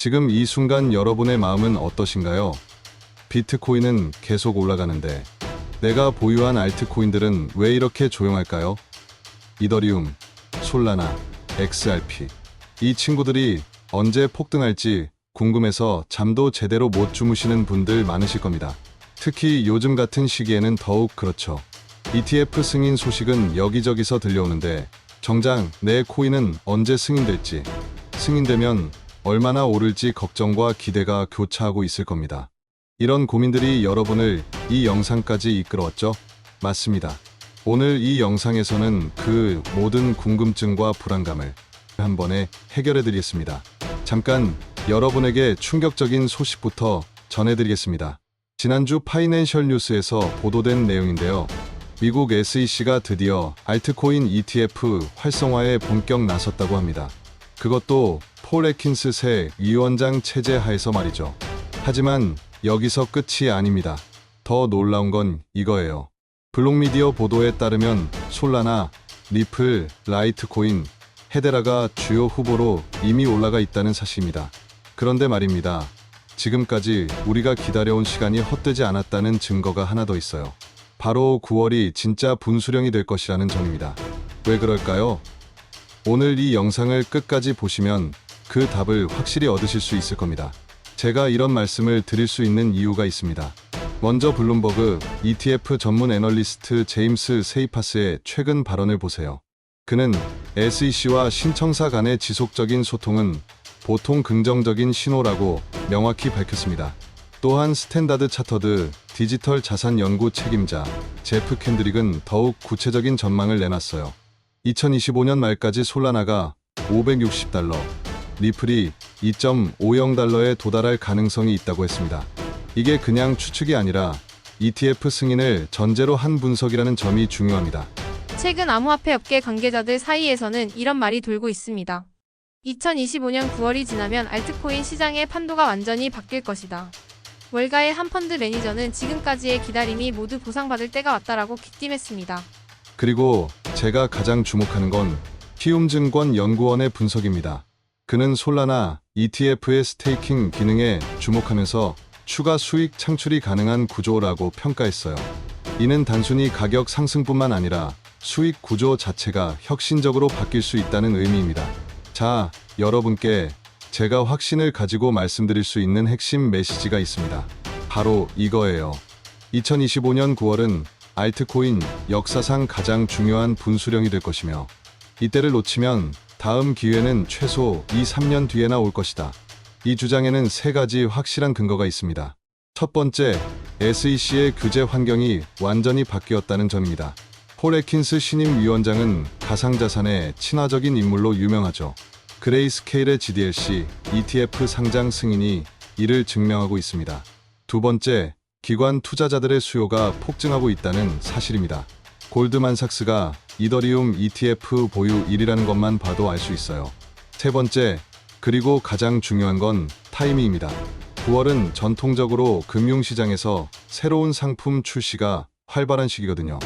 지금 이 순간 여러분의 마음은 어떠신가요? 비트코인은 계속 올라가는데 내가 보유한 알트코인들은 왜 이렇게 조용할까요? 이더리움, 솔라나, XRP. 이 친구들이 언제 폭등할지 궁금해서 잠도 제대로 못 주무시는 분들 많으실 겁니다. 특히 요즘 같은 시기에는 더욱 그렇죠. ETF 승인 소식은 여기저기서 들려오는데 정작 내 코인은 언제 승인될지, 승인되면 얼마나 오를지 걱정과 기대가 교차하고 있을 겁니다. 이런 고민들이 여러분을 이 영상까지 이끌어왔죠? 맞습니다. 오늘 이 영상에서는 그 모든 궁금증과 불안감을 한 번에 해결해 드리겠습니다. 잠깐 여러분에게 충격적인 소식부터 전해드리겠습니다. 지난주 파이낸셜 뉴스에서 보도된 내용인데요. 미국 SEC가 드디어 알트코인 ETF 활성화에 본격 나섰다고 합니다. 그것도 폴 애킨스 새 위원장 체제 하에서 말이죠. 하지만 여기서 끝이 아닙니다. 더 놀라운 건 이거예요. 블록미디어 보도에 따르면 솔라나, 리플, 라이트코인, 헤데라가 주요 후보로 이미 올라가 있다는 사실입니다. 그런데 말입니다. 지금까지 우리가 기다려온 시간이 헛되지 않았다는 증거가 하나 더 있어요. 바로 9월이 진짜 분수령이 될 것이라는 점입니다. 왜 그럴까요? 오늘 이 영상을 끝까지 보시면 그 답을 확실히 얻으실 수 있을 겁니다. 제가 이런 말씀을 드릴 수 있는 이유가 있습니다. 먼저 블룸버그 ETF 전문 애널리스트 제임스 세이파스의 최근 발언을 보세요. 그는 SEC와 신청사 간의 지속적인 소통은 보통 긍정적인 신호라고 명확히 밝혔습니다. 또한 스탠다드 차터드 디지털 자산 연구 책임자 제프 캔드릭은 더욱 구체적인 전망을 내놨어요. 2025년 말까지 솔라나가 $560, 리플이 $2.50에 도달할 가능성이 있다고 했습니다. 이게 그냥 추측이 아니라 ETF 승인을 전제로 한 분석이라는 점이 중요합니다. 최근 암호화폐 업계 관계자들 사이에서는 이런 말이 돌고 있습니다. 2025년 9월이 지나면 알트코인 시장의 판도가 완전히 바뀔 것이다. 월가의 한 펀드 매니저는 지금까지의 기다림이 모두 보상받을 때가 왔다라고 기띔했습니다. 그리고 제가 가장 주목하는 건 키움증권 연구원의 분석입니다. 그는 솔라나 ETF의 스테이킹 기능에 주목하면서 추가 수익 창출이 가능한 구조라고 평가했어요. 이는 단순히 가격 상승뿐만 아니라 수익 구조 자체가 혁신적으로 바뀔 수 있다는 의미입니다. 자, 여러분께 제가 확신을 가지고 말씀드릴 수 있는 핵심 메시지가 있습니다. 바로 이거예요. 2025년 9월은 알트코인 역사상 가장 중요한 분수령이 될 것이며 이때를 놓치면 다음 기회는 최소 2-3년 뒤에나 올 것이다. 이 주장에는 세 가지 확실한 근거가 있습니다. 첫 번째, SEC의 규제 환경이 완전히 바뀌었다는 점입니다. 폴 애킨스 신임 위원장은 가상자산의 친화적인 인물로 유명하죠. 그레이스케일의 GDLC, ETF 상장 승인이 이를 증명하고 있습니다. 두 번째, 기관 투자자들의 수요가 폭증하고 있다는 사실입니다. 골드만삭스가 이더리움 ETF 보유 1위라는 것만 봐도 알 수 있어요. 세 번째, 그리고 가장 중요한 건 타이밍입니다. 9월은 전통적으로 금융시장에서 새로운 상품 출시가 활발한 시기거든요.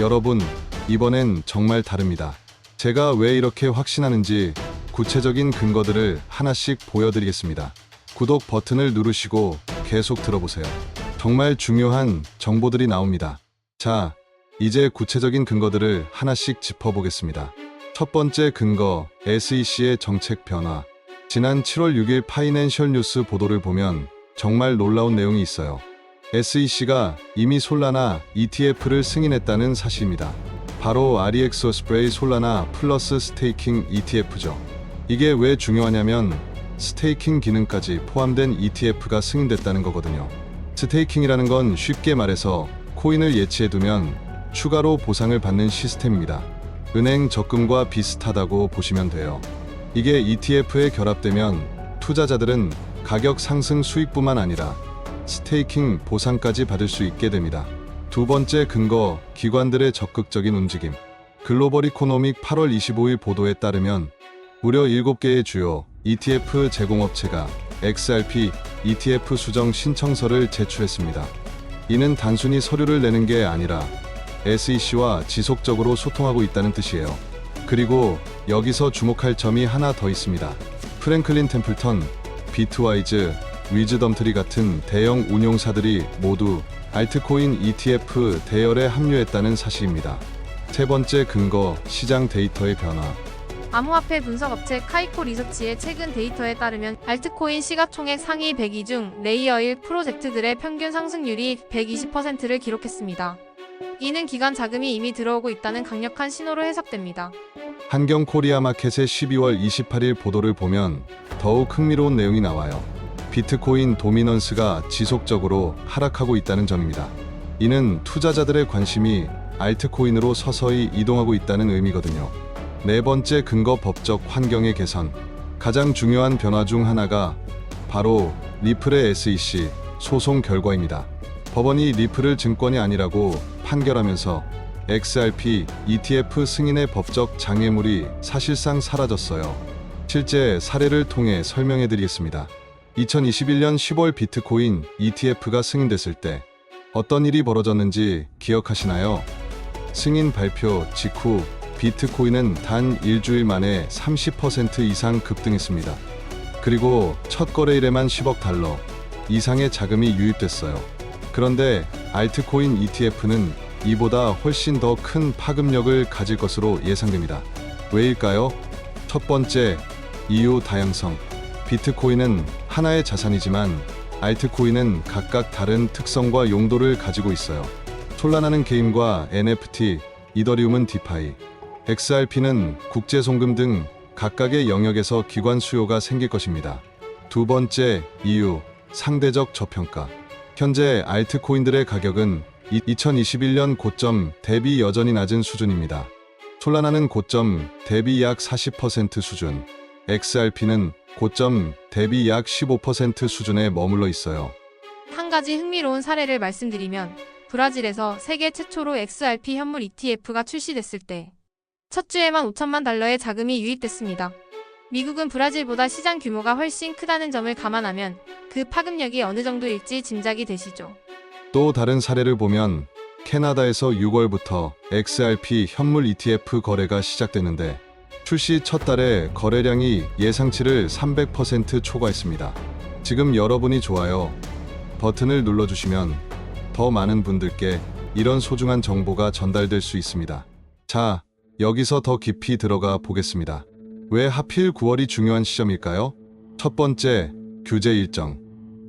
여러분, 이번엔 정말 다릅니다. 제가 왜 이렇게 확신하는지 구체적인 근거들을 하나씩 보여드리겠습니다. 구독 버튼을 누르시고 계속 들어보세요. 정말 중요한 정보들이 나옵니다. 자, 이제 구체적인 근거들을 하나씩 짚어보겠습니다. 첫 번째 근거, SEC의 정책 변화. 지난 7월 6일 파이낸셜 뉴스 보도를 보면 정말 놀라운 내용이 있어요. SEC가 이미 솔라나 ETF를 승인했다는 사실입니다. 바로 REX 오스프레이 솔라나 플러스 스테이킹 ETF죠. 이게 왜 중요하냐면 스테이킹 기능까지 포함된 ETF가 승인됐다는 거거든요. 스테이킹이라는 건 쉽게 말해서 코인을 예치해두면 추가로 보상을 받는 시스템입니다. 은행 적금과 비슷하다고 보시면 돼요. 이게 ETF에 결합되면 투자자들은 가격 상승 수익뿐만 아니라 스테이킹 보상까지 받을 수 있게 됩니다. 두 번째 근거, 기관들의 적극적인 움직임. 글로벌 이코노믹 8월 25일 보도에 따르면 무려 7개의 주요 ETF 제공업체가 XRP ETF 수정 신청서를 제출했습니다. 이는 단순히 서류를 내는 게 아니라 SEC와 지속적으로 소통하고 있다는 뜻이에요. 그리고 여기서 주목할 점이 하나 더 있습니다. 프랭클린 템플턴 비트와이즈, 위즈덤트리 같은 대형 운용사들이 모두 알트코인 ETF 대열에 합류했다는 사실입니다. 세 번째 근거, 시장 데이터의 변화. 암호화폐 분석업체 카이코 리서치의 최근 데이터에 따르면 알트코인 시가총액 상위 100위 중 레이어 1 프로젝트들의 평균 상승률이 120%를 기록했습니다. 이는 기관 자금이 이미 들어오고 있다는 강력한 신호로 해석됩니다. 한경 코리아 마켓의 12월 28일 보도를 보면 더욱 흥미로운 내용이 나와요. 비트코인 도미넌스가 지속적으로 하락하고 있다는 점입니다. 이는 투자자들의 관심이 알트코인으로 서서히 이동하고 있다는 의미거든요. 네 번째 근거, 법적 환경의 개선. 가장 중요한 변화 중 하나가 바로 리플의 SEC 소송 결과입니다. 법원이 리플을 증권이 아니라고 판결하면서 XRP ETF 승인의 법적 장애물이 사실상 사라졌어요. 실제 사례를 통해 설명해 드리겠습니다. 2021년 10월 비트코인 ETF가 승인됐을 때 어떤 일이 벌어졌는지 기억하시나요? 승인 발표 직후 비트코인은 단 일주일 만에 30% 이상 급등했습니다. 그리고 첫 거래일에만 10억 달러 이상의 자금이 유입됐어요. 그런데 알트코인 ETF는 이보다 훨씬 더 큰 파급력을 가질 것으로 예상됩니다. 왜일까요? 첫 번째, 이유 다양성. 비트코인은 하나의 자산이지만 알트코인은 각각 다른 특성과 용도를 가지고 있어요. 솔라나는 게임과 NFT, 이더리움은 디파이, XRP는 국제 송금 등 각각의 영역에서 기관 수요가 생길 것입니다. 두 번째 이유, 상대적 저평가. 현재 알트코인들의 가격은 2021년 고점 대비 여전히 낮은 수준입니다. 솔라나는 고점 대비 약 40% 수준, XRP는 고점 대비 약 15% 수준에 머물러 있어요. 한 가지 흥미로운 사례를 말씀드리면 브라질에서 세계 최초로 XRP 현물 ETF가 출시됐을 때 첫 주에만 5천만 달러의 자금이 유입됐습니다. 미국은 브라질보다 시장 규모가 훨씬 크다는 점을 감안하면 그 파급력이 어느 정도일지 짐작이 되시죠. 또 다른 사례를 보면 캐나다에서 6월부터 XRP 현물 ETF 거래가 시작됐는데 출시 첫 달에 거래량이 예상치를 300% 초과했습니다. 지금 여러분이 좋아요 버튼을 눌러주시면 더 많은 분들께 이런 소중한 정보가 전달될 수 있습니다. 자, 여기서 더 깊이 들어가 보겠습니다. 왜 하필 9월이 중요한 시점일까요? 첫 번째, 규제 일정.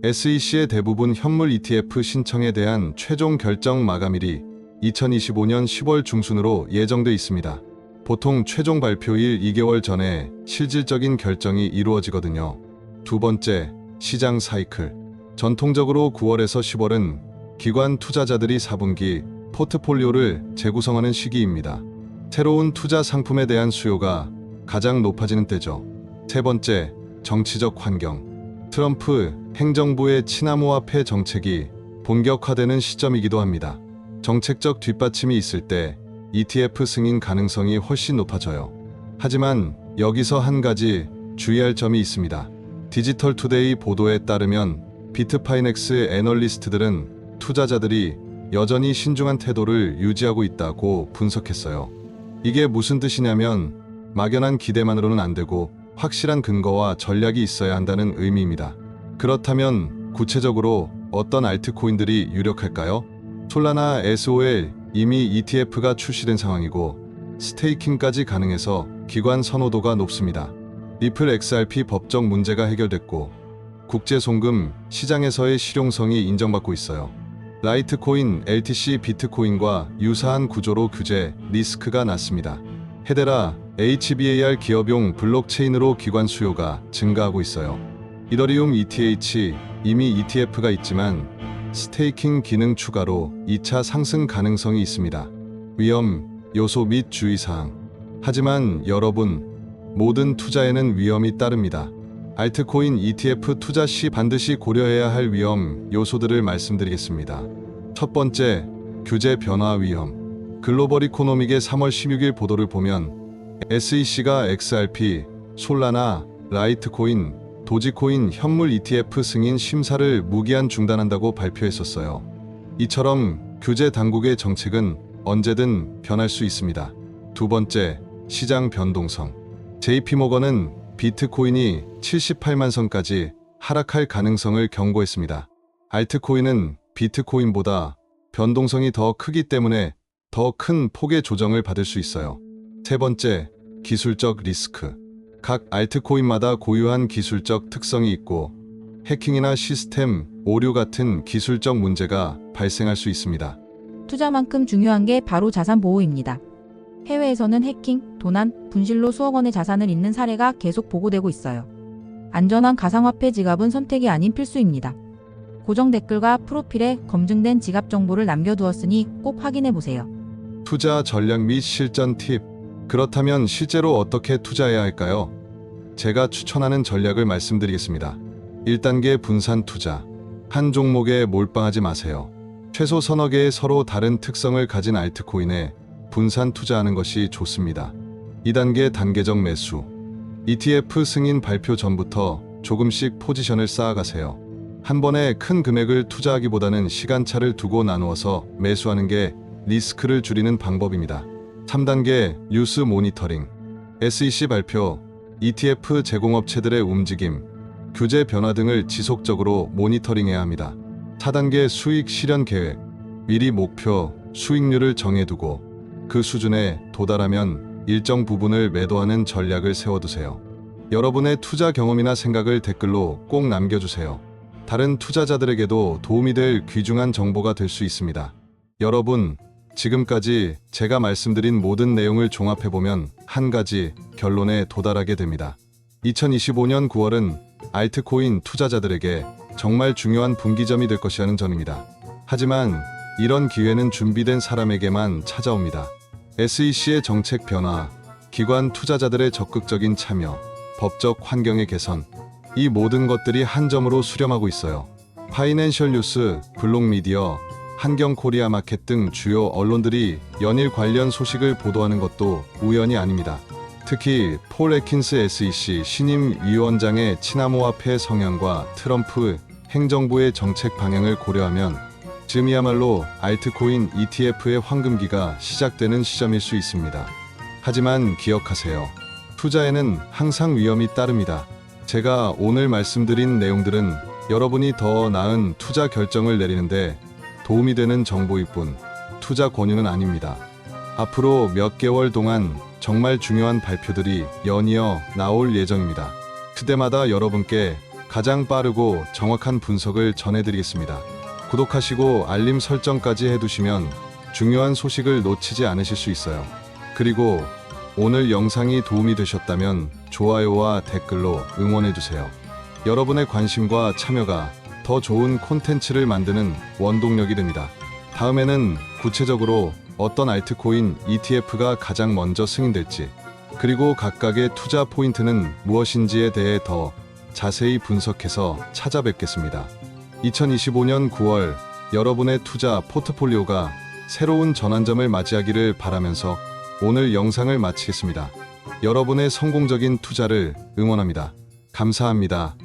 SEC의 대부분 현물 ETF 신청에 대한 최종 결정 마감일이 2025년 10월 중순으로 예정돼 있습니다. 보통 최종 발표일 2개월 전에 실질적인 결정이 이루어지거든요. 두 번째, 시장 사이클. 전통적으로 9월에서 10월은 기관 투자자들이 4분기 포트폴리오를 재구성하는 시기입니다. 새로운 투자 상품에 대한 수요가 가장 높아지는 때죠. 세 번째, 정치적 환경. 트럼프 행정부의 친암호화폐 정책이 본격화되는 시점이기도 합니다. 정책적 뒷받침이 있을 때 ETF 승인 가능성이 훨씬 높아져요. 하지만 여기서 한 가지 주의할 점이 있습니다. 디지털 투데이 보도에 따르면 비트파이넥스 애널리스트들은 투자자들이 여전히 신중한 태도를 유지하고 있다고 분석했어요. 이게 무슨 뜻이냐면 막연한 기대만으로는 안 되고 확실한 근거와 전략이 있어야 한다는 의미입니다. 그렇다면 구체적으로 어떤 알트코인들이 유력할까요? 솔라나 SOL 이미 ETF가 출시된 상황이고 스테이킹까지 가능해서 기관 선호도가 높습니다. 리플 XRP 법적 문제가 해결됐고 국제 송금 시장에서의 실용성이 인정받고 있어요. 라이트코인 LTC 비트코인과 유사한 구조로 규제 리스크가 낮습니다. 헤데라 HBAR 기업용 블록체인으로 기관 수요가 증가하고 있어요. 이더리움 ETH 이미 ETF가 있지만 스테이킹 기능 추가로 2차 상승 가능성이 있습니다. 위험, 요소 및 주의사항. 하지만 여러분, 모든 투자에는 위험이 따릅니다. 알트코인 ETF 투자 시 반드시 고려해야 할 위험 요소들을 말씀드리겠습니다. 첫 번째, 규제 변화 위험. 글로벌 이코노믹의 3월 16일 보도를 보면 SEC가 XRP, 솔라나, 라이트코인, 도지코인 현물 ETF 승인 심사를 무기한 중단한다고 발표했었어요. 이처럼 규제 당국의 정책은 언제든 변할 수 있습니다. 두 번째, 시장 변동성. JP모건은 비트코인이 78만 선까지 하락할 가능성을 경고했습니다. 알트코인은 비트코인보다 변동성이 더 크기 때문에 더 큰 폭의 조정을 받을 수 있어요. 세 번째, 기술적 리스크. 각 알트코인마다 고유한 기술적 특성이 있고 해킹이나 시스템 오류 같은 기술적 문제가 발생할 수 있습니다. 투자만큼 중요한 게 바로 자산 보호입니다. 해외에서는 해킹, 도난, 분실로 수억 원의 자산을 잃는 사례가 계속 보고되고 있어요. 안전한 가상화폐 지갑은 선택이 아닌 필수입니다. 고정 댓글과 프로필에 검증된 지갑 정보를 남겨두었으니 꼭 확인해 보세요. 투자 전략 및 실전 팁. 그렇다면 실제로 어떻게 투자해야 할까요? 제가 추천하는 전략을 말씀드리겠습니다. 1단계 분산 투자. 한 종목에 몰빵하지 마세요. 최소 서너 개의 서로 다른 특성을 가진 알트코인에 분산 투자하는 것이 좋습니다. 2단계 단계적 매수. ETF 승인 발표 전부터 조금씩 포지션을 쌓아가세요. 한 번에 큰 금액을 투자하기보다는 시간차를 두고 나누어서 매수하는 게 리스크를 줄이는 방법입니다. 3단계 뉴스 모니터링. SEC 발표, ETF 제공업체들의 움직임, 규제 변화 등을 지속적으로 모니터링해야 합니다. 4단계 수익 실현 계획. 미리 목표, 수익률을 정해두고 그 수준에 도달하면 일정 부분을 매도하는 전략을 세워두세요. 여러분의 투자 경험이나 생각을 댓글로 꼭 남겨주세요. 다른 투자자들에게도 도움이 될 귀중한 정보가 될 수 있습니다. 여러분, 지금까지 제가 말씀드린 모든 내용을 종합해보면 한 가지 결론에 도달하게 됩니다. 2025년 9월은 알트코인 투자자들에게 정말 중요한 분기점이 될 것이라는 점입니다. 하지만 이런 기회는 준비된 사람에게만 찾아옵니다. SEC의 정책 변화, 기관 투자자들의 적극적인 참여, 법적 환경의 개선, 이 모든 것들이 한 점으로 수렴하고 있어요. 파이낸셜 뉴스, 블록미디어, 한경코리아 마켓 등 주요 언론들이 연일 관련 소식을 보도하는 것도 우연이 아닙니다. 특히 폴 애킨스 SEC 신임 위원장의 친암호화폐 성향과 트럼프 행정부의 정책 방향을 고려하면 지금이야말로 알트코인 ETF의 황금기가 시작되는 시점일 수 있습니다. 하지만 기억하세요. 투자에는 항상 위험이 따릅니다. 제가 오늘 말씀드린 내용들은 여러분이 더 나은 투자 결정을 내리는데 도움이 되는 정보일 뿐 투자 권유는 아닙니다. 앞으로 몇 개월 동안 정말 중요한 발표들이 연이어 나올 예정입니다. 그때마다 여러분께 가장 빠르고 정확한 분석을 전해드리겠습니다. 구독하시고 알림 설정까지 해두시면 중요한 소식을 놓치지 않으실 수 있어요. 그리고 오늘 영상이 도움이 되셨다면 좋아요와 댓글로 응원해주세요. 여러분의 관심과 참여가 더 좋은 콘텐츠를 만드는 원동력이 됩니다. 다음에는 구체적으로 어떤 알트코인 ETF가 가장 먼저 승인될지, 그리고 각각의 투자 포인트는 무엇인지에 대해 더 자세히 분석해서 찾아뵙겠습니다. 2025년 9월 여러분의 투자 포트폴리오가 새로운 전환점을 맞이하기를 바라면서 오늘 영상을 마치겠습니다. 여러분의 성공적인 투자를 응원합니다. 감사합니다.